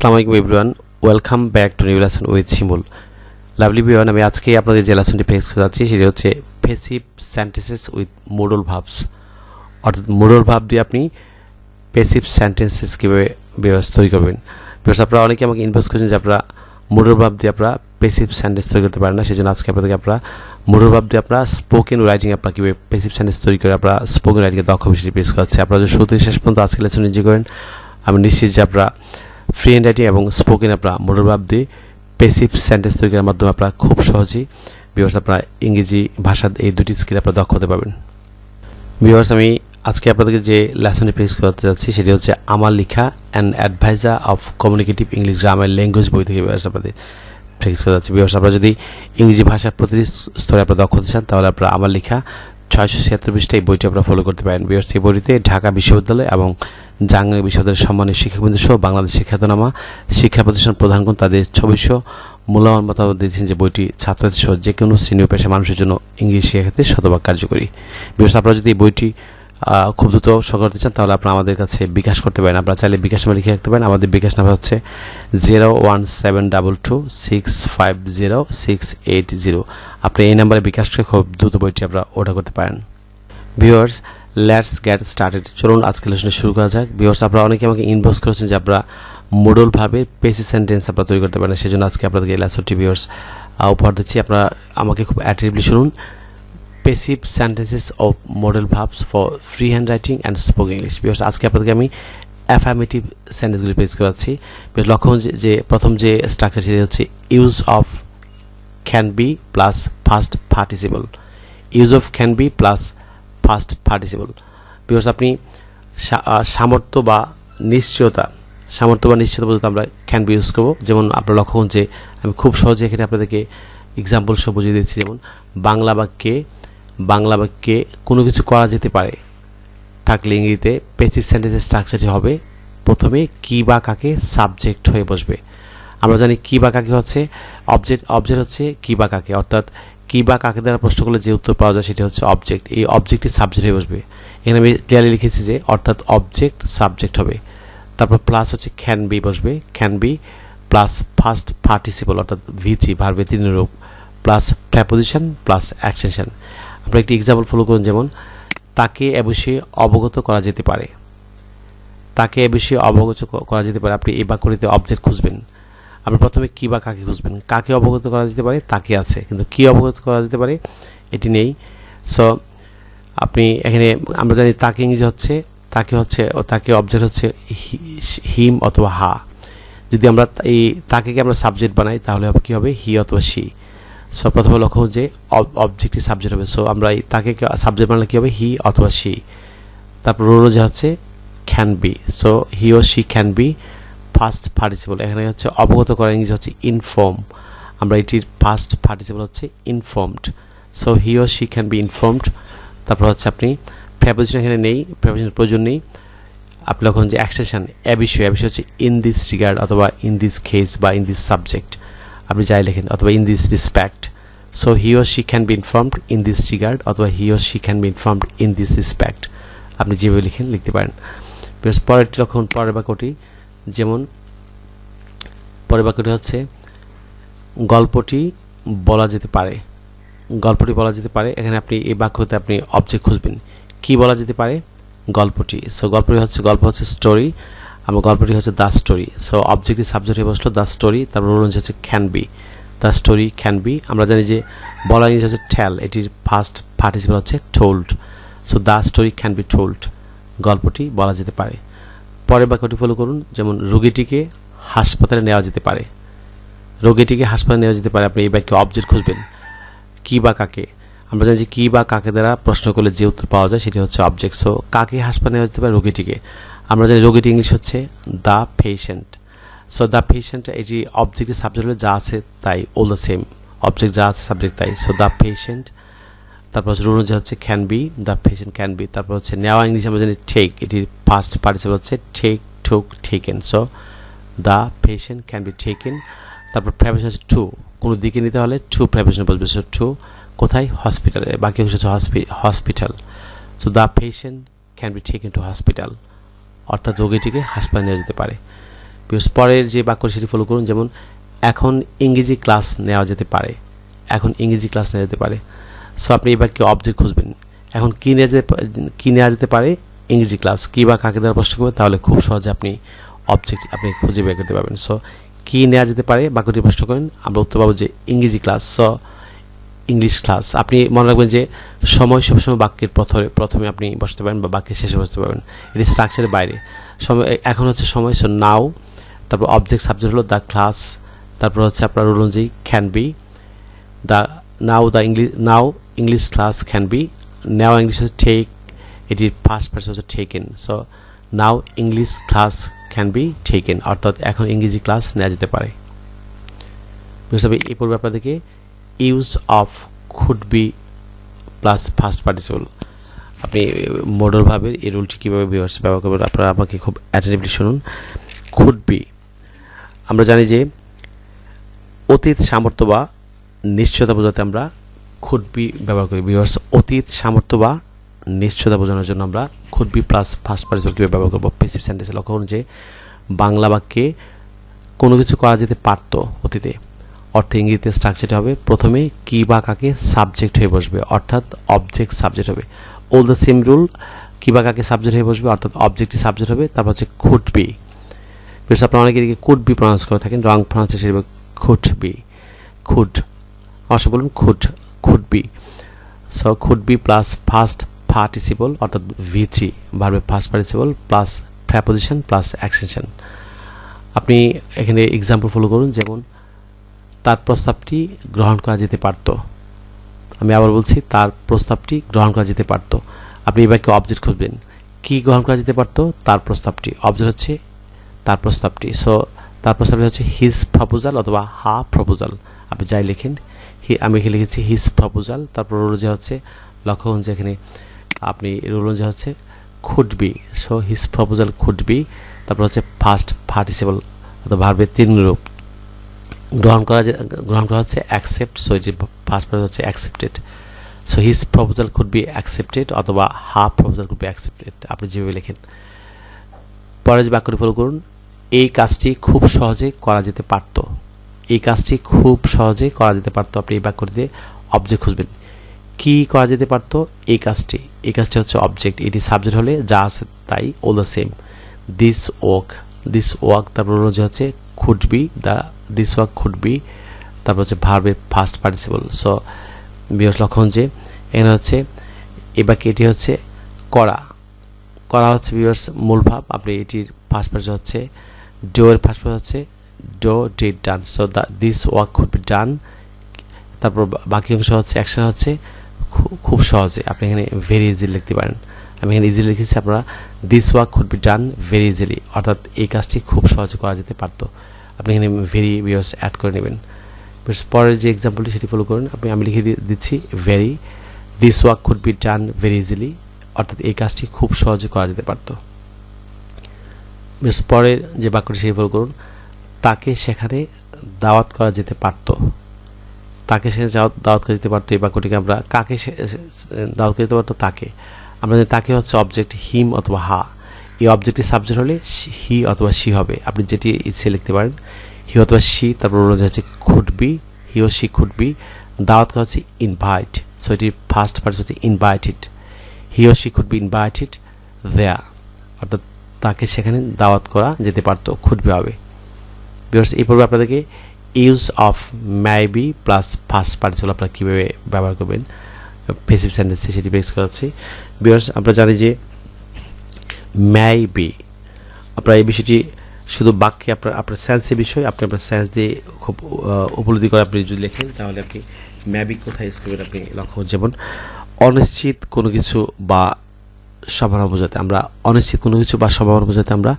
আসসালামু আলাইকুম everyone, welcome back to new lesson with Shimul. Lovely viewer, আমি আজকে আপনাদের যে লেসনটি প্র্যাকটিস করতে যাচ্ছি সেটি হচ্ছে passive sentences with modal verbs. অর্থাৎ মোডাল ভার্ব দিয়ে আপনি প্যাসিভ সেন্টেন্সেস কীভাবে তৈরি করবেন। বিকজ আপনারা অনেকে আমাকে ইনবক্স করেছেন যে আপনারা মোডাল ভার্ব দিয়ে আপনারা প্যাসিভ সেন্টেন্স তৈরি করতে পারেন না, সেই জন্য আজকে আপনাদেরকে আপনারা মোডাল ভার্ব দিয়ে আপনারা স্পোকেন রাইটিং আপনারা কীভাবে প্যাসিভ সেন্টেন্স তৈরি করে আপনারা স্পোকেন রাইটিংয়ে দক্ষ বিষয়টি পেশ করাচ্ছে। আপনারা যদি শুরু থেকে শেষ পর্যন্ত আজকে লেসন এনজয় করেন, আমি নিশ্চিত যে আপনারা ফ্রি হ্যান্ড রাইটিং এবং স্পোকেন আপনারা মোডাল ভার্ব দিয়ে প্যাসিভ সেন্টেন্স তৈরি করার মাধ্যমে আপনারা খুব সহজেই ভিউয়ার্স আপনারা ইংরেজি ভাষার এই দুটি স্কিল আপনারা দক্ষ হতে পারবেন। ভিউয়ার্স, আমি আজকে আপনাদেরকে যে লেসনটি প্র্যাকটিস করতে যাচ্ছি সেটি হচ্ছে আমার লেখা and adviser of communicative English grammar language বই থেকে ভিউয়ার্স আপনাদের প্র্যাকটিস করতে যাচ্ছি। ভিউয়ার্স, আপনারা যদি ইংরেজি ভাষার প্রতিটি স্তরে আপনারা দক্ষ হতে চান তাহলে আপনারা আমার লেখা 676 পৃষ্ঠা এই বইটি আপনারা ফলো করতে পারেন। ভিউয়ার্স, এই বইটিতে ঢাকা বিশ্ববিদ্যালয় এবং জাহাঙ্গীর বিশ্ববিদ্যালয়ের সম্মানিত শিক্ষকবৃন্দ সহ বাংলাদেশের খ্যাতনামা শিক্ষা প্রতিষ্ঠান প্রধানগণ তাদের 2600 মূল্যবান মতামত দিয়েছেন যে বইটি ছাত্রছাত্রী সহ যে কোনো শ্রেণী পেশা মানুষের জন্য ইংরেজি শেখার ক্ষেত্রে শতভাগ কার্যকরী। ভিউয়ার্স, আপনারা যদি এই বইটি খুব দ্রুত সংগ্রহ করতে চান তাহলে আপনারা আমাদের কাছে বিকাশ করতে পারেন। আপনারা চাইলে বিকাশ নাম্বার লিখে রাখতে পারেন। আমাদের বিকাশ নাম্বার হচ্ছে 01722650680। আপনি এই নাম্বারে বিকাশ করে খুব দ্রুত বইটি আপনারা অর্ডার করতে পারেন। Viewers, let's get started. চলুন আজকে লেসনটি শুরু করা যাক। ভিউয়ার্স, আপনারা অনেকে আমাকে ইনবক্স করেছেন যে আপনারা মোডাল ভাবে প্যাসিভ সেন্টেন্স আপনারা তৈরি করতে পারেন, সেজন্য আজকে আপনাদেরকে এই লেসনটি ভিউয়ার্স উপহার দিচ্ছি। আপনারা আমাকে খুব অ্যাটেন্টিভলি শুনুন। Passive sentences of modal verbs for free hand writing and spoken English. Viewers, আজকে আপনাদেরকে আমি অ্যাফার্মেটিভ সেন্টেন্সগুলি প্রেস করাচ্ছি। লক্ষ্য যে প্রথম যে স্ট্রাকচার সেটি হচ্ছে use of can be plus first participle. Use of can be plus first participle. Because আপনি সামর্থ্য বা নিশ্চয়তা বলতে আমরা ক্যান বি ইউজ করবো। যেমন আপনার লক্ষ্য যে আমি খুব সহজে এখানে আপনাদেরকে এক্সাম্পল সহ বুঝিয়ে দিচ্ছি। যেমন বাংলা বাক্যে কোনো কিছু করা যেতে পারে থাকলে ইংরেজিতে প্যাসিভ সেন্টেন্সের স্ট্রাকচারটি হবে প্রথমে কি বা কাকে সাবজেক্ট হয়ে বসবে। আমরা জানি কি বা কাকে হচ্ছে অবজেক্ট হচ্ছে কি বা কাকে, অর্থাৎ কি বা কাকে দ্বারা প্রশ্ন করলে যে উত্তর পাওয়া যায় সেটি হচ্ছে অবজেক্ট। এই অবজেক্টটি সাবজেক্ট হয়ে বসবে। এখানে আমি ক্লিয়ারলি লিখেছি যে অর্থাৎ অবজেক্ট সাবজেক্ট হবে। তারপর প্লাস হচ্ছে ক্যান বি বসবে, can be plus first participle অর্থাৎ ভিজি ভার্বের 3 রূপ প্লাস প্রেপোজিশন প্লাস অ্যাকশন। আপনারা একটি এক্সাম্পল ফলো করুন। যেমন তাকে এ বিষয়ে অবগত করা যেতে পারে। তাকে এ বিষয়ে অবগত করা যেতে পারে। আপনি এই বাক্যটিতে অবজেক্ট খুঁজবেন। আপনি প্রথমে কি বা কাকে খুঁজবেন। কাকে অবগত করা যেতে পারে তাকে আছে, কিন্তু কি অবগত করা যেতে পারে এটি নেই। সো আপনি এখানে আমরা জানি তাকে ইংরেজি হচ্ছে তাকে অবজেক্ট হচ্ছে হিম অথবা হা। যদি আমরা এই তাকে আমরা সাবজেক্ট বানাই তাহলে হবে কি হবে হি অথবা শি। সো প্রথমে লক্ষ্য যে অবজেক্টটি সাবজেক্ট হবে। সো আমরা এই তাকে সাবজেক্ট বানালে কি হবে হি অথবা শি। তারপর রোল যে হচ্ছে ক্যান বি। সো হি ও she can be first participle. এখানে হচ্ছে অবগত করা ইংরেজি হচ্ছে ইনফর্ম। আমরা এটির ফার্স্ট পার্টিসিপল হচ্ছে ইনফর্মড। সো হি ও শি ক্যান বি ইনফর্মড। তারপর হচ্ছে আপনি প্রেপোজিশন এখানে নেই, প্রেপোজিশনের প্রয়োজন নেই। আপনি লক্ষ্য যে অ্যাকশন এ বিষয় হচ্ছে ইন দিস রিগার্ড অথবা ইন দিস কেস বা ইন দিস সাবজেক্ট আপনি যাই লেখেন, অথবা in this respect. So he ও she can be informed in this regard অথবা হি ও she can be informed in this respect. আপনি যেভাবে লিখেন লিখতে পারেন। পরেরটি লক্ষ্য পরের বাক্যটি, যেমন পরের বাক্যটি হচ্ছে গল্পটি বলা যেতে পারে। এখানে আপনি এই বাক্যতে আপনি অবজেক্ট খুঁজবেন। কি বলা যেতে পারে গল্পটি। সো গল্প হচ্ছে স্টোরি। আমার গল্পটি হচ্ছে দ্য স্টোরি। সো অবজেক্টটি সাবজেক্ট হয়ে বসলো দ্য স্টোরি। তারপর রোল হচ্ছে can be, the story can be. আমরা জানি যে বলা জিনিস হচ্ছে টেল, এটির ফার্স্ট পার্টিসিপল হচ্ছে told. So the story can be told, গল্পটি বলা যেতে পারে। পরের বাক্যটি ফলো করুন। যেমন রোগীটিকে হাসপাতালে নেওয়া যেতে পারে। আপনি এই বাক্যে অবজেক্ট খুঁজবেন কি বা কাকে। আমরা জানি যে কি বা কাকে দ্বারা প্রশ্ন করলে যে উত্তর পাওয়া যায় সেটি হচ্ছে অবজেক্ট। সো কাকে হাসপাতালে নেওয়া যেতে পারে রোগীটিকে। আমরা জানি রোগীটি ইংলিশ হচ্ছে the patient. So the patient এটি অবজেক্টের সাবজেক্ট হলে যা আছে তাই অল দ্য সেম, অবজেক্ট যা আছে সাবজেক্ট তাই। So the patient. তারপর হচ্ছে রুল হচ্ছে can be, the patient can be. তারপর হচ্ছে নেওয়া ইংলিশ আমরা জানি টেক, এটির ফার্স্ট পার্টিসিপল হচ্ছে take, took, taken. So the patient can be taken. তারপর প্রেপোজিশন হচ্ছে টু, কোনো দিকে নিতে হলে টু প্রেপোজিশন বলবে। সো টু কোথায় হসপিটালে, বাকি হচ্ছে hospital. So the patient can be taken to hospital, অর্থাৎ রোগীটিকে হাসপাতালে নেওয়া যেতে পারে। পরের যে বাক্য সেটি ফলো করুন, যেমন এখন ইংরেজি ক্লাস নেওয়া যেতে পারে, এখন ইংরেজি ক্লাস নেওয়া যেতে পারে। সো আপনি এই বাক্যে অবজেক্ট খুঁজবেন, এখন কি নেওয়া যেতে পারে, ইংরেজি ক্লাস, কি বা কাকে দ্বারা প্রশ্ন করবেন, তাহলে খুব সহজে আপনি অবজেক্ট আপনি খুঁজে বের করতে পারবেন। সো কি নেওয়া যেতে পারে বাক্যটি প্রশ্ন করেন, আমরা উত্তর পাবো যে ইংরেজি ক্লাস। So English class. আপনি মনে রাখবেন যে সময় সবসময় বাক্যের প্রথমে আপনি বসতে পারেন বা বাক্যের শেষে বসতে পারবেন, এটি স্ট্রাকচারের বাইরে। সময় এখন হচ্ছে সময়, সো নাও, তারপর অবজেক্ট সাবজেক্ট হলো দ্য ক্লাস, তারপর হচ্ছে আপনার রুল অনুযায়ী can be, the now English class can be, now English হচ্ছে টেক, এটির ফার্স্ট পারসন হচ্ছে taken. So now English class can be taken, অর্থাৎ এখন ইংরেজি ক্লাস নেওয়া যেতে পারে। বুঝতে হবে এই পূর্বে আপনাদেরকে use of should be plus first participle, আপনি মডেল ভাবে এই রুলটি কীভাবে ব্যবহার করবেন আপনারা আমাকে খুব অ্যাটেন্টিভলি শুনুন। খুড বি, আমরা জানি যে অতীত সামর্থ্য বা নিশ্চয়তা বোঝাতে আমরা খুড বি ব্যবহার করি। ভিউয়ার্স, অতীত সামর্থ্য বা নিশ্চয়তা বোঝানোর জন্য আমরা should be plus first participle কীভাবে ব্যবহার করবো প্যাসিভ সেন্টেন্সে। লক্ষ্য করুন যে বাংলা বাক্যে কোনো কিছু করা যেতে পারত অতীতে, অর্থে ইংরেজিতে স্ট্রাকচারটা হবে প্রথমে কি বা কাকে সাবজেক্ট হয়ে বসবে, অর্থাৎ অবজেক্ট সাবজেক্ট হবে। অল দ্য সেম রুল, কি বা কাকে সাবজেক্ট হয়ে বসবে, অর্থাৎ অবজেক্টই সাবজেক্ট হবে। তারপর হচ্ছে খুড বি, বিকজ আপনারা অনেকে এদিকে কুড বি প্রনাউন্স করে থাকেন, রং প্রনাউন্সিয়েশন হিসেবে খুড বি, খুড, অবশ্যই বলুন should be. So should be plus first participle অর্থাৎ V3 ভার্বের first participle plus preposition plus action. আপনি এখানে এক্সাম্পল ফলো করুন, যেমন তার প্রস্তাবটি গ্রহণ করা যেতে পারত। আমি আবার বলছি, তার প্রস্তাবটি গ্রহণ করা যেতে পারত। আপনি এই বাক্যে অবজেক্ট খুঁজবেন, কি গ্রহণ করা যেতে পারত, তার প্রস্তাবটি, অবজেক্ট হচ্ছে তার প্রস্তাবটি। সো তার প্রস্তাবটি হচ্ছে হিজ প্রপোজাল অথবা হা প্রপোজাল, আপনি যাই লেখেন। আমি এখানে লিখেছি হিজ প্রপোজাল, তারপর রুল অনুযায়ী হচ্ছে, লক্ষ্য করুন যে এখানে আপনি রুল অনুযায়ী হচ্ছে should be, so his proposal should be, তারপর হচ্ছে ফার্স্ট পার্টিসিপল অথবা ভার্বের 3 রূপ, গ্রহণ করা হচ্ছে অ্যাকসেপ্ট, সো এটি ফার্স্ট পার্টিসিপল হচ্ছে accepted. So his proposal could be accepted অথবা half proposal could be accepted, আপনি যেভাবে লেখেন। পরে যে বাক্যটি ফলো করুন, এই কাজটি খুব সহজে করা যেতে পারত, এই কাজটি খুব সহজে করা যেতে পারত। আপনি এই বাক্যটিতে অবজেক্ট খুঁজবেন, কি করা যেতে পারত, এই কাজটি হচ্ছে অবজেক্ট, এটি সাবজেক্ট হলে যা আছে তাই all the same. This work, তারপর অনুযায়ী হচ্ছে should be, this work should be, তারপর হচ্ছে ভার্বের ফার্স্ট পার্টিসিপল। সো বিশেষ লক্ষণ যে এখানে হচ্ছে এই বাক্যে এটি হচ্ছে করা হচ্ছে বিশেষ মূল ভাব, আপনি এটির ফার্স্ট পার্টিসিপল হচ্ছে ডো, এর ফার্স্ট পার্টিসিপল হচ্ছে do, did, done. So this work should be done, তারপর বাকি অংশ হচ্ছে অ্যাকশন হচ্ছে খুব সহজে, আপনি এখানে ভেরি ইজিলি লিখতে পারেন। আমি এখানে ইজিলি লিখেছি, আপনারা this work could be done very easily, অর্থাৎ এই কাজটি খুব সহজে করা যেতে পারত। আপনি এখানে ভেরি বিয়ার্স অ্যাড করে নেবেন। পরের যে এক্সাম্পলটি সেটি ফলো করুন, আমি লিখে দিচ্ছি very, this work could be done very easily, অর্থাৎ এই কাজটি খুব সহজে করা যেতে পারত। পরের যে বাক্যটি সেটি ফলো করুন, তাকে সেখানে দাওয়াত করা যেতে পারত, তাকে সেখানে দাওয়াত করা যেতে পারতো। এই বাক্যটিকে আমরা কাকে দাওয়াত করা যেতে পারতো, তাকে। আমরা জানি তাকে হচ্ছে অবজেক্ট হিম অথবা হা, এই অবজেক্টের সাবজেক্ট হলে হি অথবা সি হবে, আপনি যেটি ইচ্ছে লিখতে পারেন, হি অথবা সি। তারপর হচ্ছে খুড বি, হি ও সি খুড বি। দাওয়াত করা হচ্ছে ইনভাইট, সো এটি ফার্স্ট পার্ট হচ্ছে ইনভাইটেড, হি ও সি খুড বি ইনভাইটেড দেয়া, অর্থাৎ তাকে সেখানে দাওয়াত করা যেতে পারতো, খুড বি হবে। বিকজ এই পর্বে আপনাদেরকে use of may be plus first participle আপনারা কীভাবে ব্যবহার করবেন প্যাসিভ সেন্টেন্সে সেটি বেস করাচ্ছি। বিকজ আমরা জানি যে মে বি, আপনারা এই বিষয়টি শুধু বাক্যে আপনার সেন্সের বিষয়, আপনার সেন্স দিয়ে খুব উপলব্ধি করে আপনি যদি লেখেন, তাহলে আপনি মে বি কোথায় ইউজ করবেন আপনি লক্ষ্য, যেমন অনিশ্চিত কোনো কিছু বা সম্ভাবনা বোঝাতে, আমরা অনিশ্চিত কোনো কিছু বা সম্ভাবনা বোঝাতে আমরা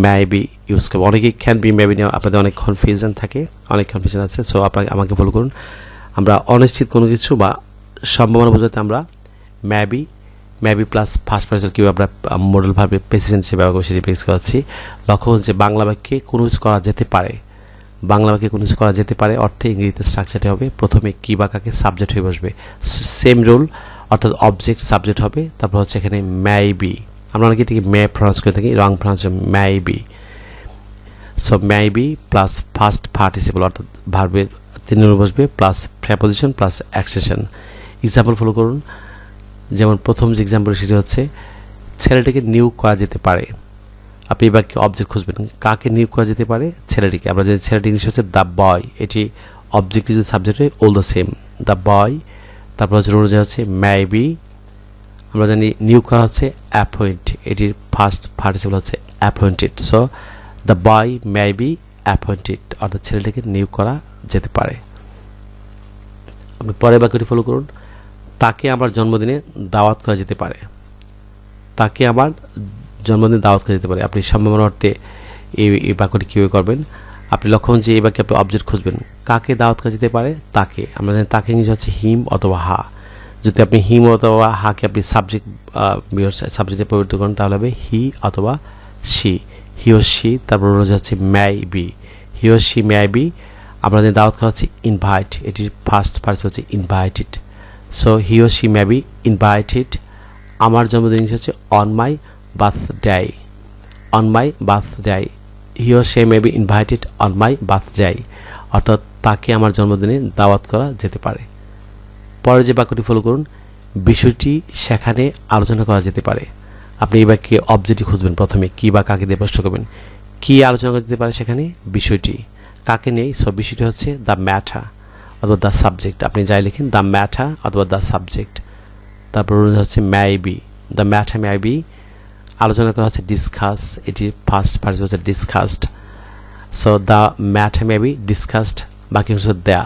মে বি ইউজ করবো। অনেকেই ক্যান বি মে বি নিয়ে আপনাদের অনেক কনফিউশন থাকে, অনেক কনফিউশন আছে। সো আপনাকে আমাকে ফলো করুন, আমরা অনিশ্চিত কোনো কিছু বা সম্ভাবনা বোঝাতে আমরা may be plus first person কীভাবে আমরা মডেল ভাবে প্যাসিভ হিসেবে ব্যবহার করে সেটি বেস করাচ্ছি। লক্ষ্য হচ্ছে বাংলা বাক্যে কোনো কিছু করা যেতে পারে, বাংলা বাক্যে কোনো কিছু করা যেতে পারে অর্থে ইংরেজিতে স্ট্রাকচারটি হবে প্রথমে কি বা কাকে সাবজেক্ট হয়ে বসবে, সেম রুল, অর্থাৎ অবজেক্ট সাবজেক্ট হবে। তারপর হচ্ছে এখানে মে বি, আমরা অনেকে এটিকে মে প্রনাউন্স করে থাকি, wrong pronounce may be. So maybe plus first participle অর্থাৎ ভার্বের 3 নম্বরে বসবে plus preposition plus action. Example follow করুন। যেমন প্রথম যে এক্সাম্পল সেটি হচ্ছে ছেলেটিকে নিয়োগ করা যেতে পারে। আপনি এবার কি অবজেক্ট খুঁজবেন, কাকে নিয়োগ করা যেতে পারে? ছেলেটিকে। আমরা যে ছেলেটি ইংলিশ হচ্ছে দ্য বয়, এটি অবজেক্ট যদি সাবজেক্ট হয় all the same, the boy. তারপর হচ্ছে অনুযায়ী হচ্ছে মেবি, আমরা জানি নিয়োগ করা হচ্ছে অ্যাপয়েন্ট, এটির ফার্স্ট পার্টিসিপল হচ্ছে appointed. So the boy may be appointed, অর্থাৎ ছেলেটিকে নিয়োগ করা যেতে পারে। আপনি পরের বাক্যটি ফলো করুন। তাকে আমার জন্মদিনে দাওয়াত করা যেতে পারে। তাকে আমার জন্মদিনে দাওয়াত করা যেতে পারে। আপনি সম্ভাবনা অর্থে এই বাক্যটি কীভাবে করবেন? আপনি লক্ষ্য যে এই বাক্যে আপনি অবজেক্ট খুঁজবেন, কাকে দাওয়াত করা যেতে পারে? তাকে। আমরা জানি তাকে ইংলিশ হচ্ছে হিম অথবা হা। যদি আপনি হিম অথবা হাকে আপনি সাবজেক্টে পরিবর্তন করেন তাহলে হবে হি অথবা শি, হি ও শি। তারপর হচ্ছে মে বি, হি ও শি মে বি। আমরা জানি দাওয়াত করা হচ্ছে ইনভাইট, এটির ফার্স্ট পার্সন হচ্ছে ইনভাইটেড। সো হি ও শি মে বি ইনভাইটেড। আমার জন্মদিন হচ্ছে on my birthday, on my birthday. He ও she may be invited on my birthday, অর্থাৎ তাকে আমার জন্মদিনে দাওয়াত করা যেতে পারে। পরের যে বাক্যটি ফলো করুন। বিষয়টি সেখানে আলোচনা করা যেতে পারে। আপনি এই বাক্যে অবজেক্টই খুঁজবেন, প্রথমে কি বা কাকে দিয়ে প্রশ্ন করবেন। কি আলোচনা করা যেতে পারে সেখানে? বিষয়টি। কাকে নেই? সো বিষয়টি হচ্ছে দ্য ম্যাটার অথবা দ্য সাবজেক্ট। আপনি যাই লিখেন দ্য ম্যাটার অথবা দ্য সাবজেক্ট। তারপর হচ্ছে may B, the matter may be. আলোচনা করা হচ্ছে ডিসকাস, এটির ফার্স্ট পার্ট হচ্ছে discussed. So the matter may be discussed, বাকি হচ্ছে দেয়া,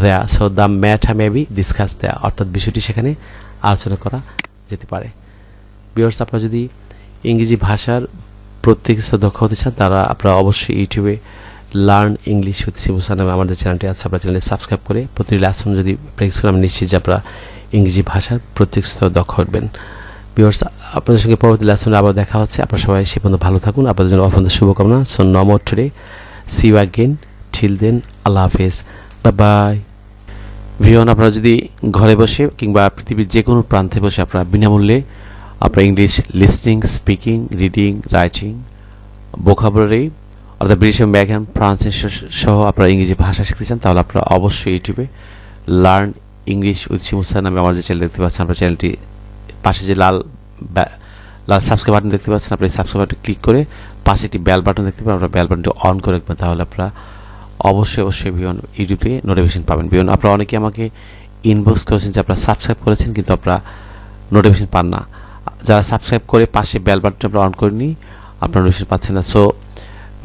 দেয়া। So the matter may be discuss দেয়া, অর্থাৎ বিষয়টি সেখানে আলোচনা করা যেতে পারে। ভিউয়ার্স, আপনারা যদি ইংরেজি ভাষার প্রত্যেক দক্ষ হতে চান তারা আপনারা অবশ্যই ইউটিউবে learn English with Shibu sir নামে আমাদের চ্যানেলটি আছে, আপনার চ্যানেলে সাবস্ক্রাইব করে প্রতিটি লেসন যদি প্র্যাকটিস করেন আমি নিশ্চিত যে আপনারা ইংরেজি ভাষার প্রত্যেক দক্ষ হবেন। ভিউয়ার্স, আপনাদের সঙ্গে পরবর্তী লেসনে আবার দেখা হচ্ছে। আপনারা সবাই সে পর্যন্ত ভালো থাকুন, আপনাদের জন্য অত্যন্ত শুভকামনা। So no more today, see you again, till then, আল্লাহ হাফেজ, বাই বাই। ভিউয়ার, আপনারা যদি ঘরে বসে কিংবা পৃথিবীর যে কোনো প্রান্তে বসে আপনারা বিনামূল্যে আপনারা English listening, speaking, reading, writing, vocabulary অর্থাৎ ব্রিটিশ এবং ব্যাকরণ, প্রনাউন্সিয়েশন সহ আপনারা ইংরেজি ভাষা শিখতে চান তাহলে আপনারা অবশ্যই ইউটিউবে learn English with Shibu sir নামে আমার যে চ্যানেল দেখতে পাচ্ছেন, আপনার চ্যানেলটি পাশে যে লাল সাবস্ক্রাইব বাটন দেখতে পাচ্ছেন, আপনি সাবস্ক্রাইব বাটন ক্লিক করে পাশে একটি বেল বাটন দেখতে পাবেন, আপনারা বেল বাটনটি অন করে রাখবেন, তাহলে আপনারা অবশ্যই ভিডিও ইউটিউবে নোটিফিকেশন পাবেন। ভিডিও আপনারা অনেকে আমাকে ইনবক্স করেছেন যে আপনারা সাবস্ক্রাইব করেছেন কিন্তু আপনারা নোটিফিকেশন পান না। যারা সাবস্ক্রাইব করে পাশে বেল বাটনটা আপনারা অন করেনি আপনারা নোটিফিকেশন পাচ্ছেন না। সো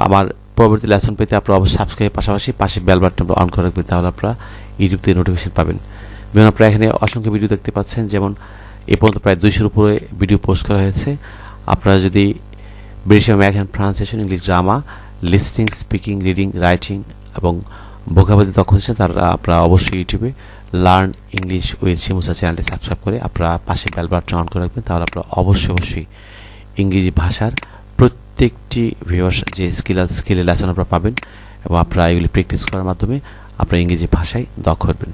আমার পরবর্তী লেসন পেতে আপনারা অবশ্যই সাবস্ক্রাইবের পাশাপাশি পাশে বেল বাটনটা অন করে রাখবেন, তাহলে আপনারা ইউটিউব থেকে নোটিফিকেশন পাবেন। যেমন আপনারা এখানে অসংখ্য ভিডিও দেখতে পাচ্ছেন, যেমন এ পর্যন্ত প্রায় 200-র উপরে ভিডিও পোস্ট করা হয়েছে। আপনারা যদি British American pronunciation, English grammar, listening, speaking, reading, writing এবং ভোকাবুলারি দক্ষ হচ্ছেন তারা আপনারা অবশ্যই ইউটিউবে learn English with Shibu sir চ্যানেলটি সাবস্ক্রাইব করে আপনারা পাশে বেল বাটন অন করে রাখবেন, তাহলে আপনারা অবশ্যই ইংরেজি ভাষার প্রত্যেকটি ভিউয়ার্স যে স্কিলের লেসন আপনারা পাবেন এবং আপনারা এগুলি প্র্যাকটিস করার মাধ্যমে আপনারা ইংরেজি ভাষায় দক্ষ হবেন।